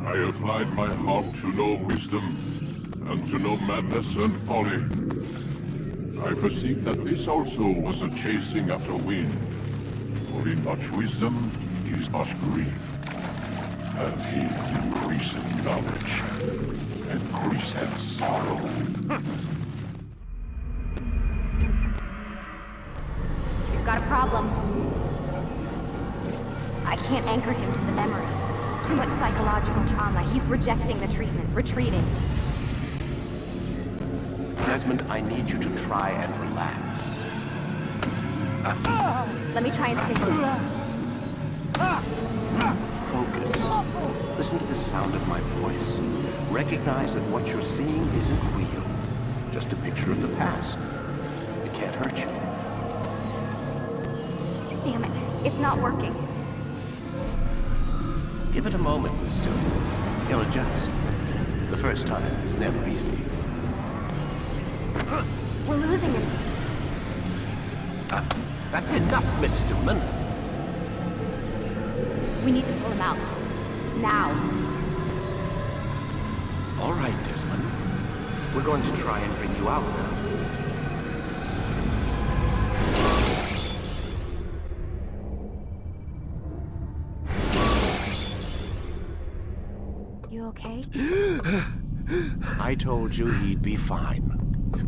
I applied my heart to know wisdom, and to know madness and folly. I perceived that this also was a chasing after wind. For in much wisdom is much grief, and he that increaseth knowledge increaseth sorrow. You've got a problem. I can't anchor him to the memory. Too much psychological trauma. He's rejecting the treatment, retreating. Desmond, I need you to try and relax. Let me try and stay focused. Focus. Listen to the sound of my voice. Recognize that what you're seeing isn't real. Just a picture of the past. It can't hurt you. Damn it. It's not working. Give it a moment, Mister. He'll adjust. The first time is never easy. We're losing him. That's enough, Miss Stillman. We need to pull him out. Now. All right, Desmond. We're going to try and bring you out now. You okay? I told you he'd be fine.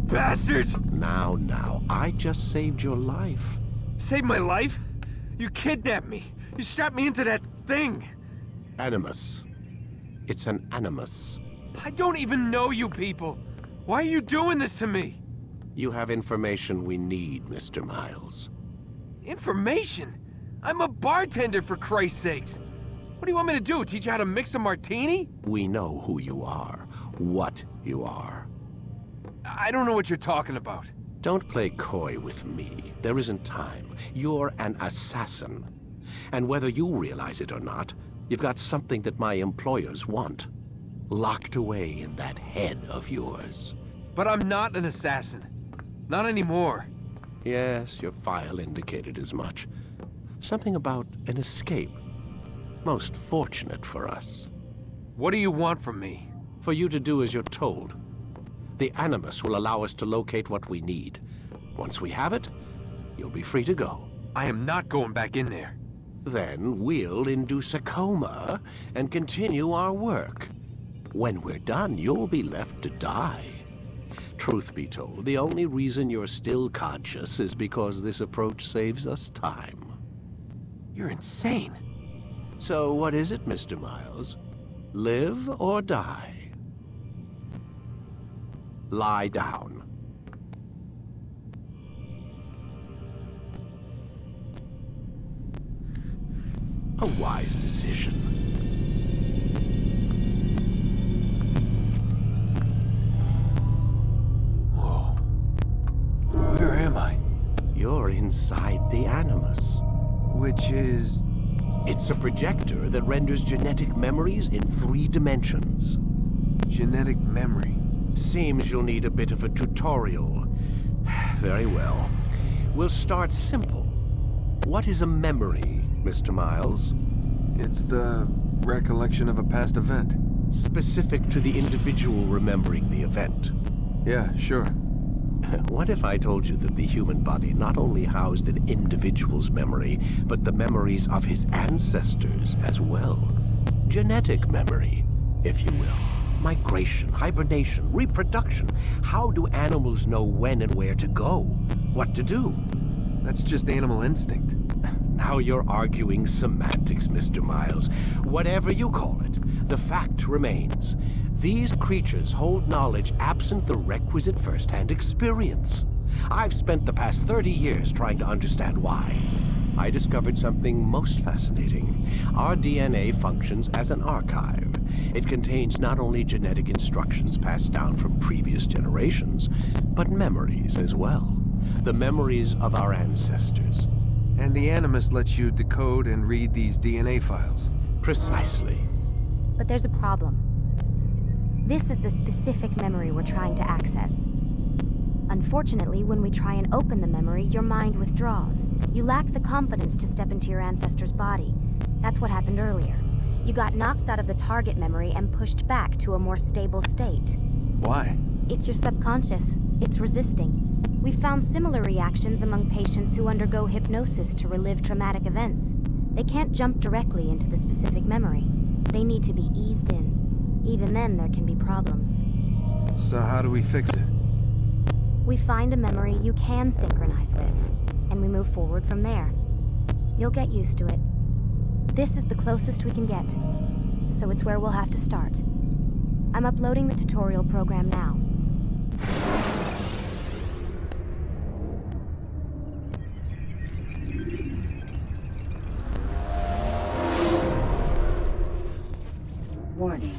Bastards! Now, I just saved your life. Saved my life? You kidnapped me. You strapped me into that thing. Animus. It's an animus. I don't even know you people. Why are you doing this to me? You have information we need, Mr. Miles. Information? I'm a bartender, for Christ's sakes. What do you want me to do? Teach you how to mix a martini? We know who you are, what you are. I don't know what you're talking about. Don't play coy with me. There isn't time. You're an assassin. And whether you realize it or not, you've got something that my employers want. Locked away in that head of yours. But I'm not an assassin. Not anymore. Yes, your file indicated as much. Something about an escape. Most fortunate for us. What do you want from me? For you to do as you're told. The Animus will allow us to locate what we need. Once we have it, you'll be free to go. I am not going back in there. Then we'll induce a coma and continue our work. When we're done, you'll be left to die. Truth be told, the only reason you're still conscious is because this approach saves us time. You're insane. So what is it, Mr. Miles? Live or die? Lie down. A wise decision. Whoa. Where am I? You're inside the Animus. Which is... It's a projector that renders genetic memories in 3 dimensions. genetic memory. Seems you'll need a bit of a tutorial. Very well. We'll start simple. What is a memory, Mr. Miles? It's the recollection of a past event. Specific to the individual remembering the event. Yeah, sure. What if I told you that the human body not only housed an individual's memory, but the memories of his ancestors as well? Genetic memory, if you will. Migration, hibernation, reproduction. How do animals know when and where to go? What to do? That's just animal instinct. Now you're arguing semantics, Mr. Miles. Whatever you call it, the fact remains. These creatures hold knowledge absent the requisite first-hand experience. I've spent the past 30 years trying to understand why. I discovered something most fascinating. Our DNA functions as an archive. It contains not only genetic instructions passed down from previous generations, but memories as well. The memories of our ancestors. And the Animus lets you decode and read these DNA files. Precisely. But there's a problem. This is the specific memory we're trying to access. Unfortunately, when we try and open the memory, your mind withdraws. You lack the confidence to step into your ancestor's body. That's what happened earlier. You got knocked out of the target memory and pushed back to a more stable state. Why? It's your subconscious. It's resisting. We've found similar reactions among patients who undergo hypnosis to relive traumatic events. They can't jump directly into the specific memory. They need to be eased in. Even then, there can be problems. So how do we fix it? We find a memory you can synchronize with, and we move forward from there. You'll get used to it. This is the closest we can get, so it's where we'll have to start. I'm uploading the tutorial program now. Warning.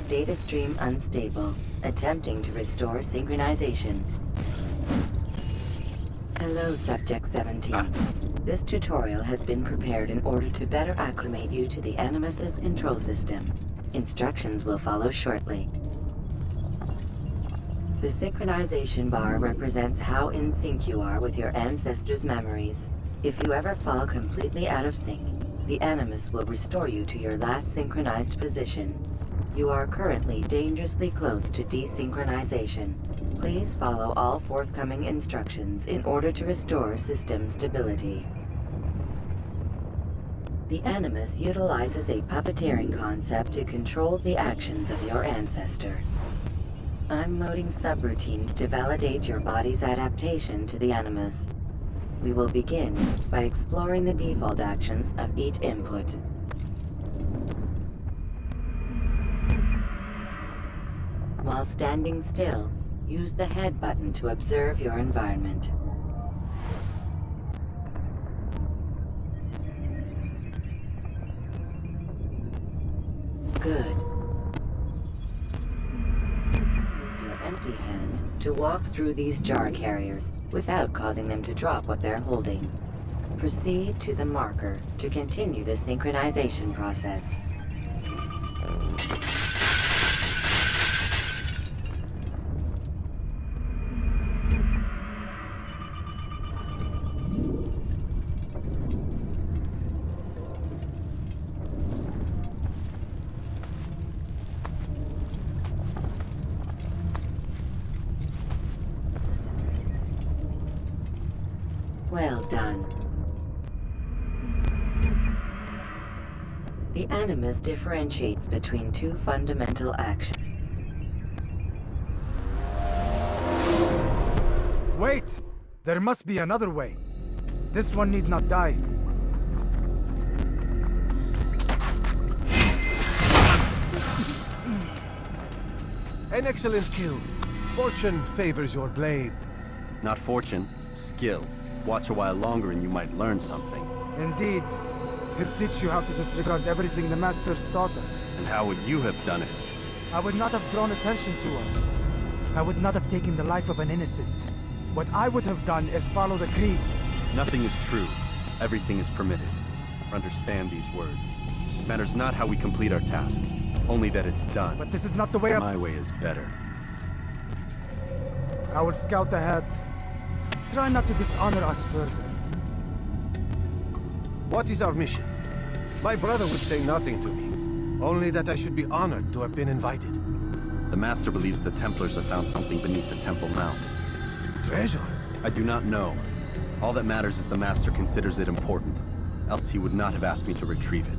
Data stream unstable. Attempting to restore synchronization. Hello, Subject 17. This tutorial has been prepared in order to better acclimate you to the Animus's control system. Instructions will follow shortly. The synchronization bar represents how in sync you are with your ancestors' memories. If you ever fall completely out of sync, the Animus will restore you to your last synchronized position. You are currently dangerously close to desynchronization. Please follow all forthcoming instructions in order to restore system stability. The Animus utilizes a puppeteering concept to control the actions of your ancestor. I'm loading subroutines to validate your body's adaptation to the Animus. We will begin by exploring the default actions of each input. While standing still, use the head button to observe your environment. Good. Use your empty hand to walk through these jar carriers without causing them to drop what they're holding. Proceed to the marker to continue the synchronization process. Well done. The Animus differentiates between two fundamental actions. Wait! There must be another way. This one need not die. An excellent kill. Fortune favors your blade. Not fortune, skill. Watch a while longer and you might learn something. Indeed. He'll teach you how to disregard everything the Masters taught us. And how would you have done it? I would not have drawn attention to us. I would not have taken the life of an innocent. What I would have done is follow the creed. Nothing is true. Everything is permitted. Understand these words. It matters not how we complete our task, only that it's done. But this is not the way My way is better. I will scout ahead. Try not to dishonor us further. What is our mission? My brother would say nothing to me. Only that I should be honored to have been invited. The Master believes the Templars have found something beneath the Temple Mount. Treasure? I do not know. All that matters is the Master considers it important. Else he would not have asked me to retrieve it.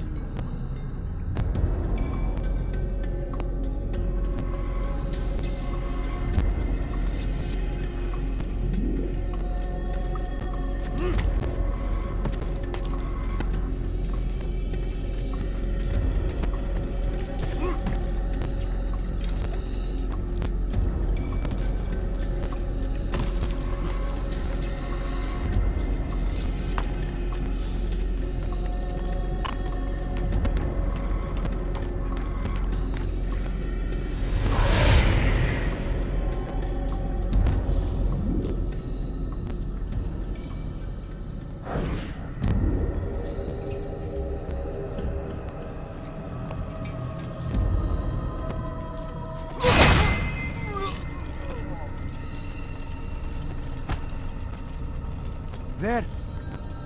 There!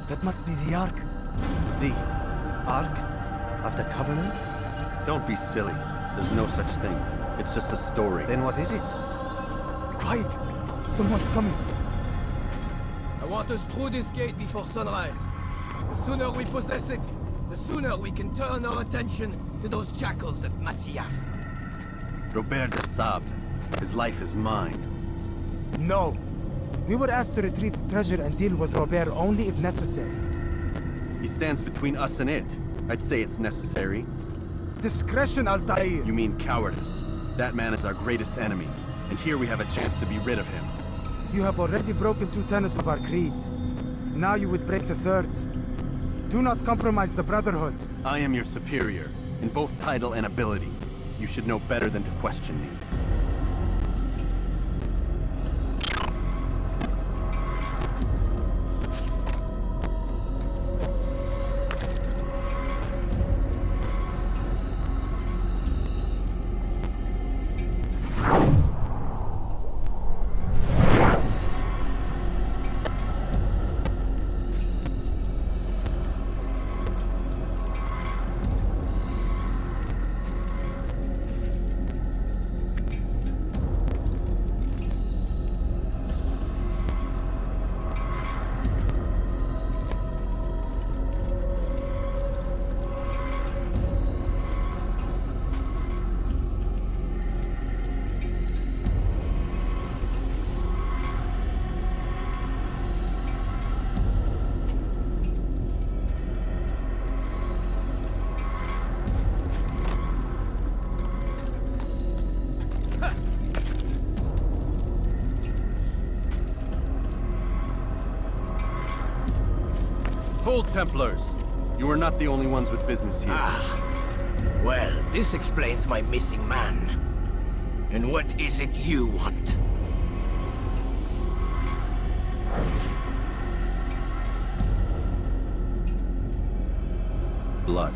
That must be the Ark. The Ark of the Covenant? Don't be silly. There's no such thing. It's just a story. Then what is it? Quiet! Someone's coming. I want us through this gate before sunrise. The sooner we possess it, the sooner we can turn our attention to those jackals at Masyaf. Robert de Sable. His life is mine. No. We were asked to retrieve the treasure and deal with Robert only if necessary. He stands between us and it. I'd say it's necessary. Discretion, Altair! You mean cowardice. That man is our greatest enemy, and here we have a chance to be rid of him. You have already broken 2 tenets of our creed. Now you would break the 3rd. Do not compromise the Brotherhood. I am your superior, in both title and ability. You should know better than to question me. Hold, Templars! You are not the only ones with business here. Well, this explains my missing man. And what is it you want? Blood.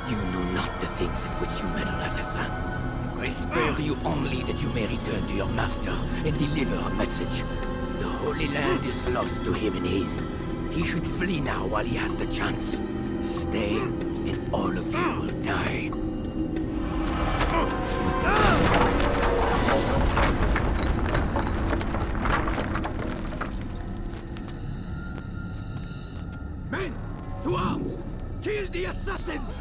You know not the things in which you meddle, assassin. I spare you only that you may return to your master and deliver a message. The Holy Land is lost to him and his. He should flee now while he has the chance. Stay, and all of you will die. Men, to arms! Kill the assassins!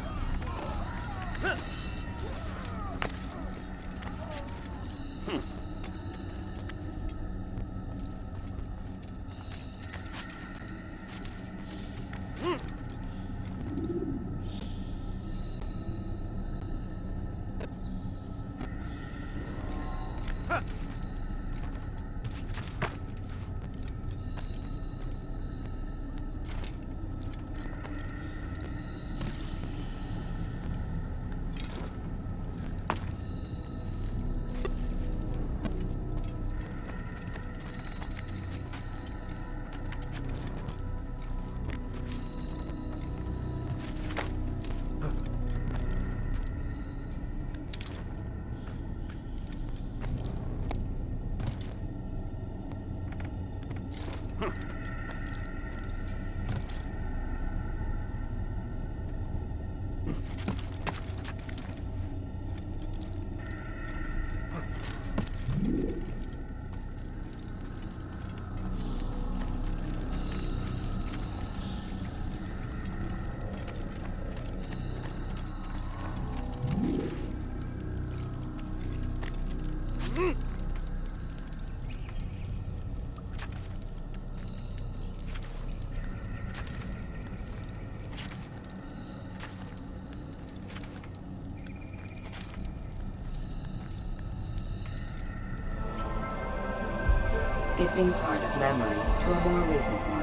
Skipping part of memory to a more recent one.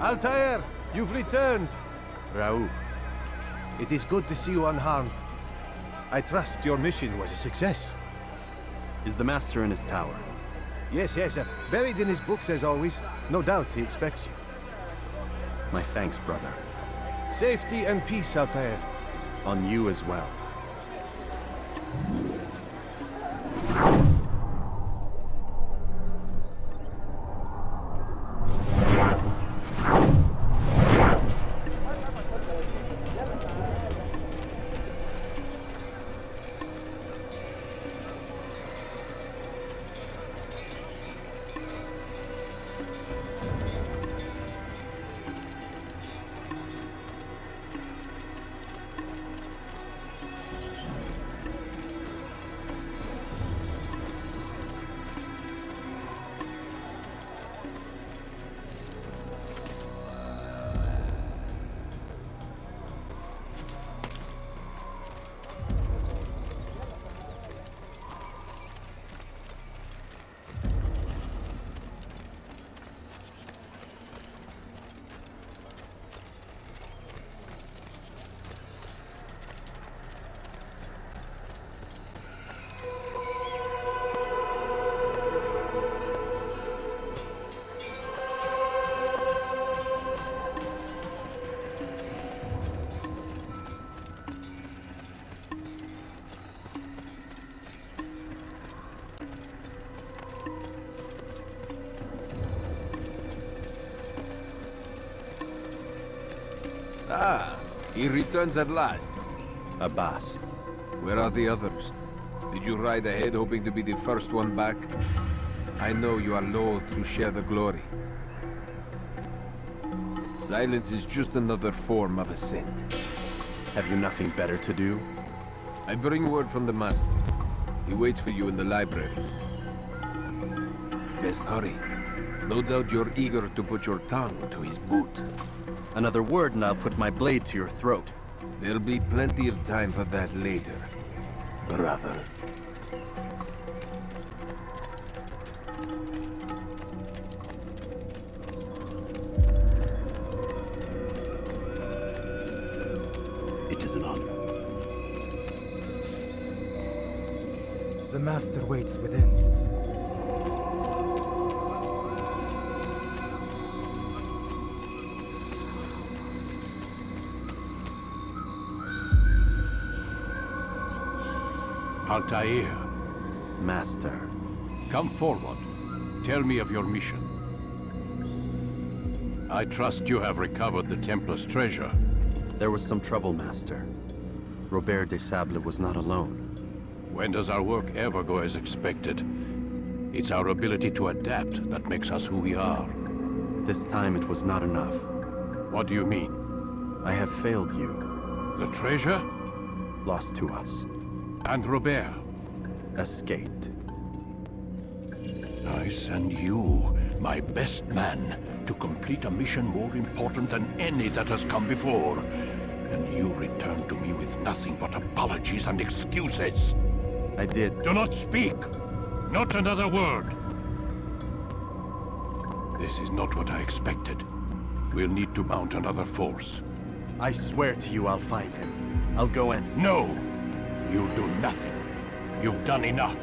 Altair, you've returned. Raouf. It is good to see you unharmed. I trust your mission was a success. Is the Master in his tower? Yes, buried in his books as always. No doubt he expects you. My thanks, brother. Safety and peace, Altair. On you as well. Ah, he returns at last. Abbas. Where are the others? Did you ride ahead hoping to be the first one back? I know you are loath to share the glory. Silence is just another form of assent. Have you nothing better to do? I bring word from the Master. He waits for you in the library. Best hurry. No doubt you're eager to put your tongue to his boot. Another word and I'll put my blade to your throat. There'll be plenty of time for that later, brother. It is an honor. The Master waits within. Altair, Master. come forward. Tell me of your mission. I trust you have recovered the Templar's treasure. There was some trouble, Master. Robert de Sable was not alone. When does our work ever go as expected? It's our ability to adapt that makes us who we are. This time it was not enough. What do you mean? I have failed you. The treasure? Lost to us. And Robert? Escaped. I send you, my best man, to complete a mission more important than any that has come before. And you return to me with nothing but apologies and excuses. I did. Do not speak! Not another word! This is not what I expected. We'll need to mount another force. I swear to you I'll find him. I'll go in. No! You'll do nothing. You've done enough.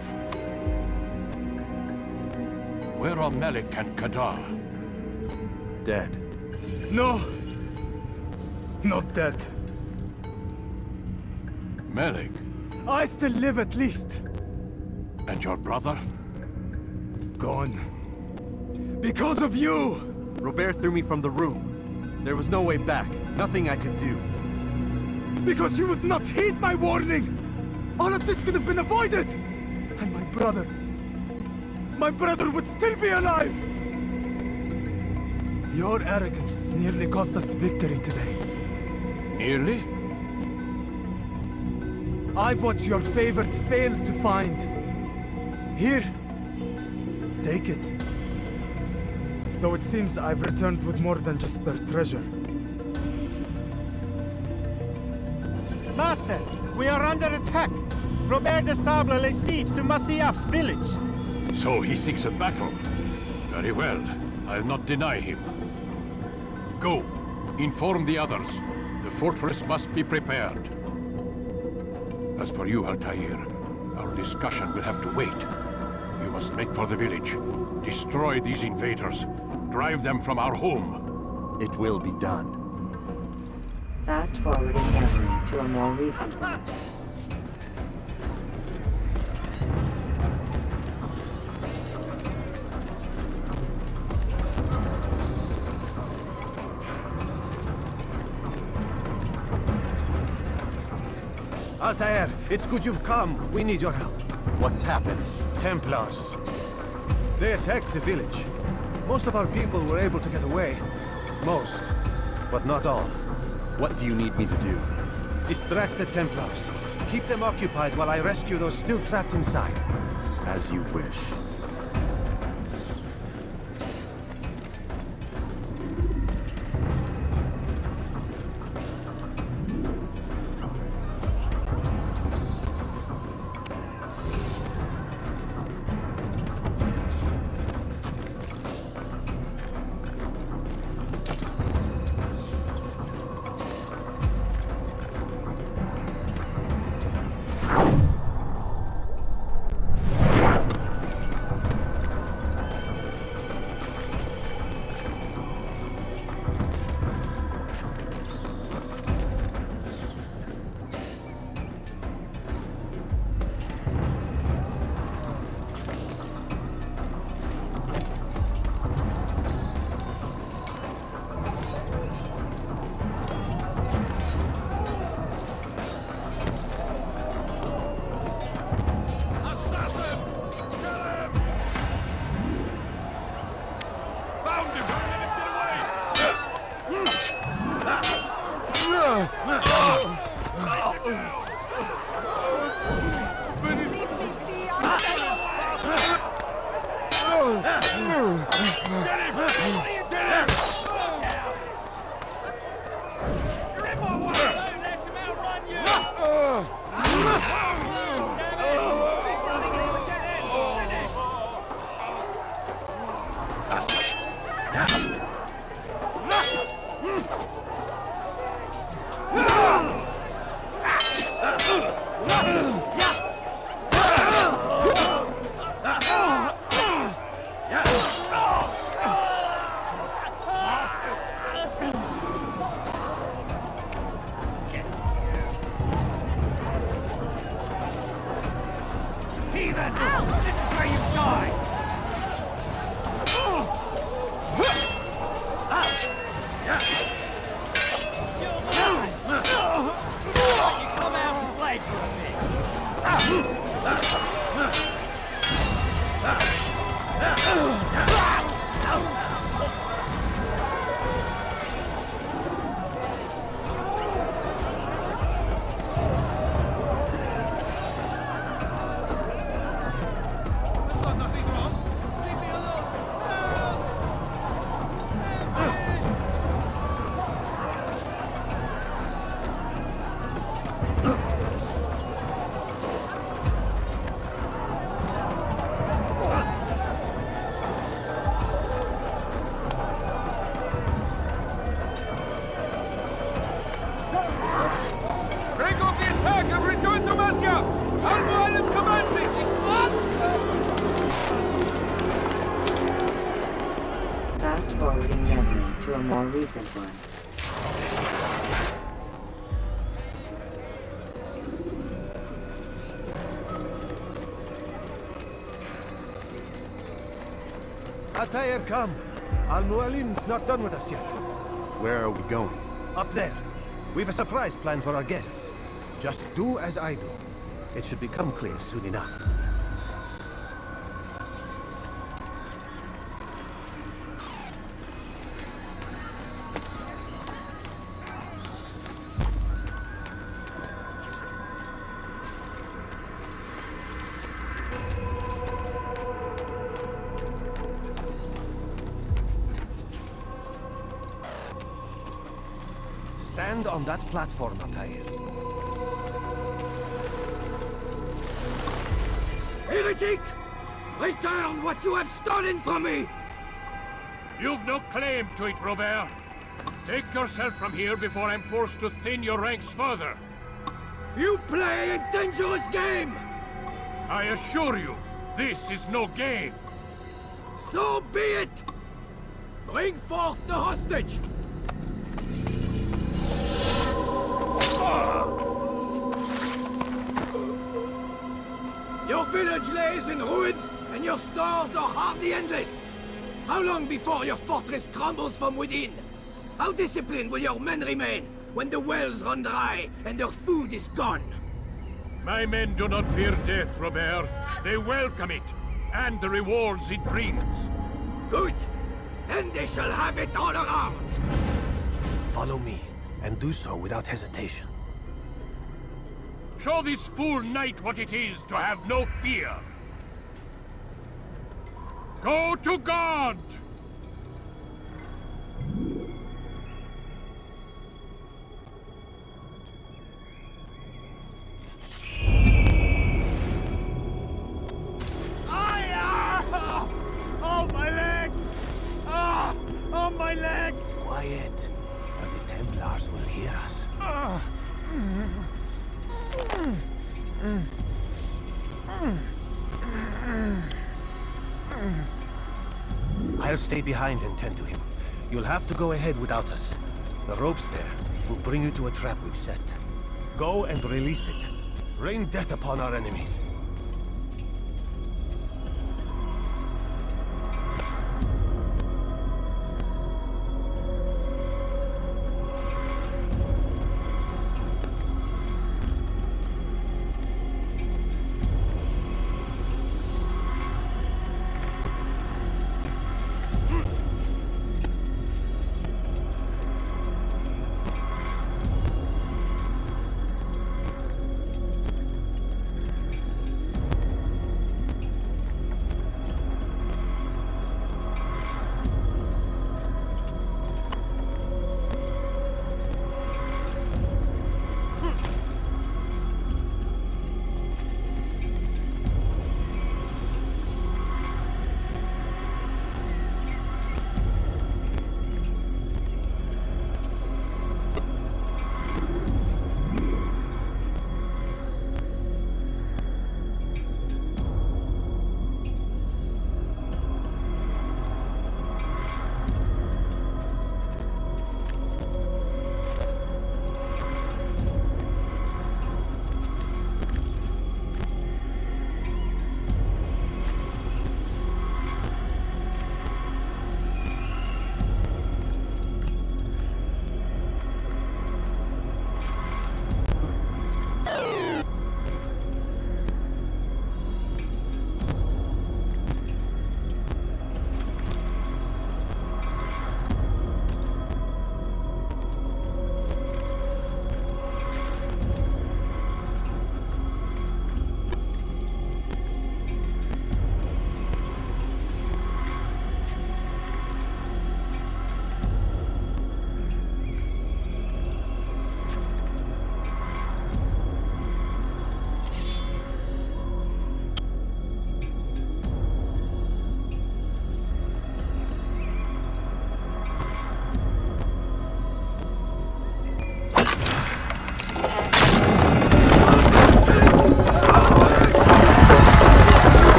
Where are Melik and Kadar? Dead. No! Not dead. Melik? I still live at least. And your brother? Gone. Because of you! Robert threw me from the room. There was no way back. Nothing I could do. Because you would not heed my warning! All of this could have been avoided! And my brother would still be alive! Your arrogance nearly cost us victory today. Nearly? I've watched your favorite fail to find. Here, take it. Though it seems I've returned with more than just their treasure. Master, we are under attack. Robert de Sable lays siege to Masyaf's village. So he seeks a battle. Very well. I'll not deny him. Go. Inform the others. The fortress must be prepared. As for you, Altair, our discussion will have to wait. You must make for the village. Destroy these invaders. Drive them from our home. It will be done. Fast forwarding memory to a more recent one. Altair, it's good you've come. We need your help. What's happened? Templars. They attacked the village. Most of our people were able to get away. Most, but not all. What do you need me to do? Distract the Templars. Keep them occupied while I rescue those still trapped inside. As you wish. to a more recent one. Altair, come. Al-Mualim's not done with us yet. Where are we going? Up there. We've a surprise plan for our guests. Just do as I do. It should become clear soon enough. Stand on that platform, Altair. Heretic! Return what you have stolen from me! You've no claim to it, Robert. Take yourself from here before I'm forced to thin your ranks further. You play a dangerous game! I assure you, this is no game. So be it! Bring forth the hostage! Your village lays in ruins, and your stores are hardly endless. How long before your fortress crumbles from within? How disciplined will your men remain when the wells run dry and their food is gone? My men do not fear death, Robert. They welcome it, and the rewards it brings. Good. Then they shall have it all around. Follow me, and do so without hesitation. Show this fool knight what it is to have no fear. Go to God! Oh, my leg! Ah! Oh, my leg! Quiet, or the Templars will hear us. I'll stay behind and tend to him. You'll have to go ahead without us. The ropes there will bring you to a trap we've set. Go and release it. Rain death upon our enemies.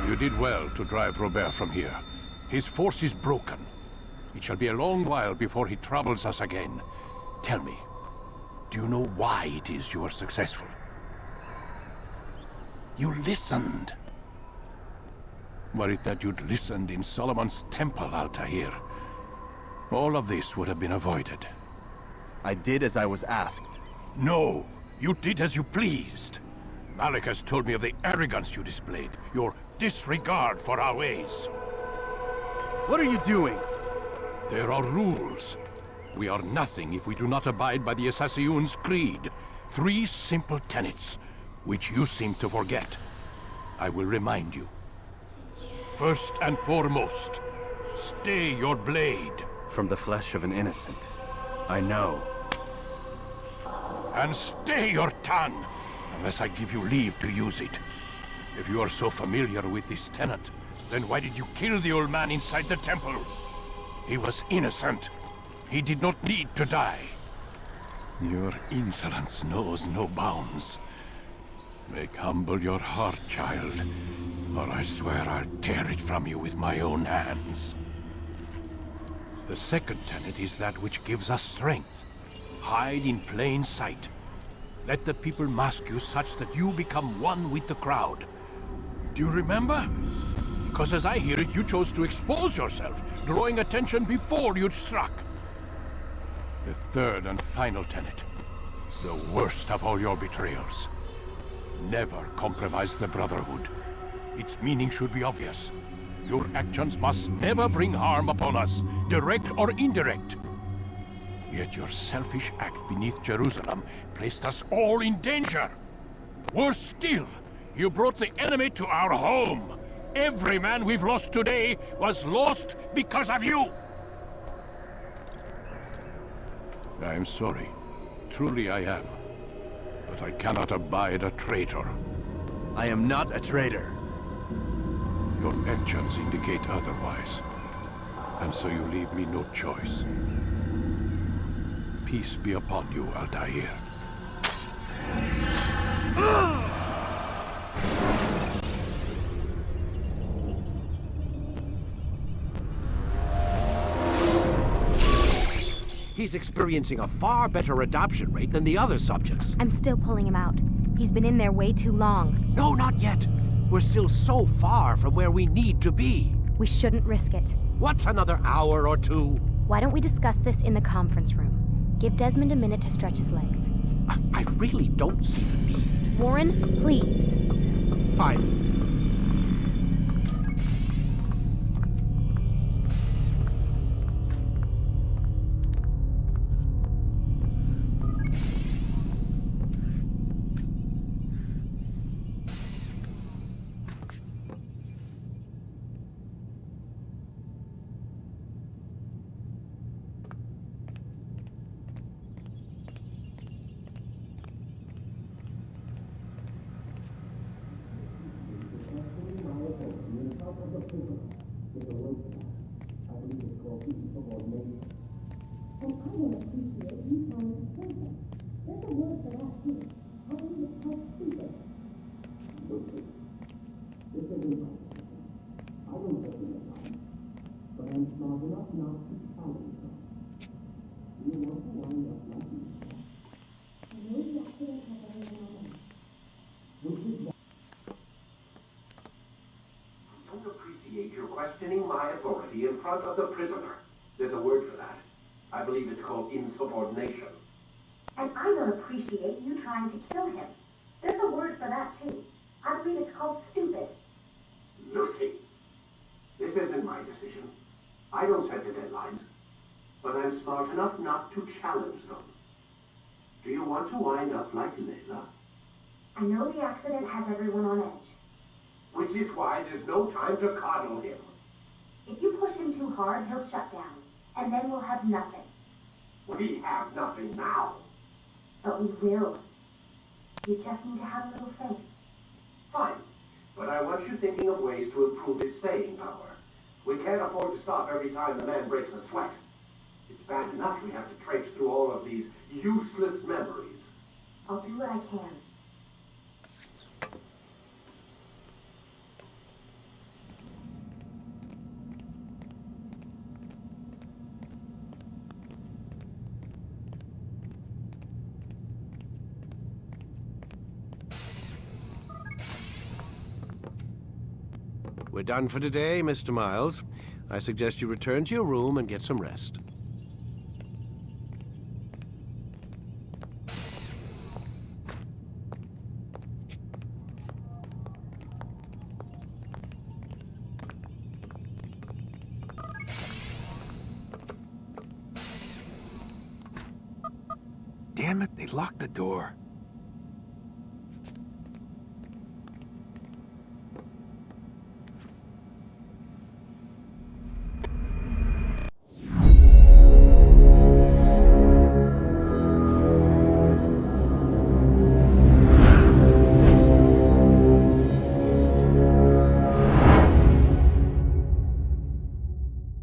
You did well to drive Robert from here. His force is broken. It shall be a long while before he troubles us again. Tell me, do you know why it is you are successful? You listened. Were it that you'd listened in Solomon's temple, Altair, all of this would have been avoided. I did as I was asked. No, you did as you pleased. Malik has told me of the arrogance you displayed, your disregard for our ways. What are you doing? There are rules. We are nothing if we do not abide by the Assasin'S Creed. 3 simple tenets, which you seem to forget. I will remind you. First and foremost, stay your blade. From the flesh of an innocent. I know. And stay your tongue, unless I give you leave to use it. If you are so familiar with this tenet, then why did you kill the old man inside the temple? He was innocent. He did not need to die. Your insolence knows no bounds. Make humble your heart, child, or I swear I'll tear it from you with my own hands. The second tenet is that which gives us strength. Hide in plain sight. Let the people mask you such that you become one with the crowd. Do you remember? Because as I hear it, you chose to expose yourself, drawing attention before you'd struck. The third and final tenet, the worst of all your betrayals. Never compromise the Brotherhood. Its meaning should be obvious. Your actions must never bring harm upon us, direct or indirect. Yet your selfish act beneath Jerusalem placed us all in danger. Worse still, you brought the enemy to our home. Every man we've lost today was lost because of you. I am sorry. Truly I am. But I cannot abide a traitor. I am not a traitor. Your actions indicate otherwise. And so you leave me no choice. Peace be upon you, Altair. He's experiencing a far better adoption rate than the other subjects. I'm still pulling him out. He's been in there way too long. No, not yet. We're still so far from where we need to be. We shouldn't risk it. What's another hour or two? Why don't we discuss this in the conference room? Give Desmond a minute to stretch his legs. I really don't see the need. Warren, please. Fine. Questioning my authority in front of the prisoner. There's a word for that. I believe it's called insubordination. And I don't appreciate you trying to kill him. There's a word for that, too. I believe it's called stupid. Lucy, this isn't my decision. I don't set the deadlines. But I'm smart enough not to challenge them. Do you want to wind up like Layla? I know the accident has everyone on edge. Which is why there's no time to coddle him. If you push him too hard, he'll shut down. And then we'll have nothing. We have nothing now. But we will. You just need to have a little faith. Fine. But I want you thinking of ways to improve his staying power. We can't afford to stop every time the man breaks a sweat. It's bad enough we have to traipse through all of these useless memories. I'll do what I can. We're done for today, Mr. Miles. I suggest you return to your room and get some rest. Damn it, they locked the door.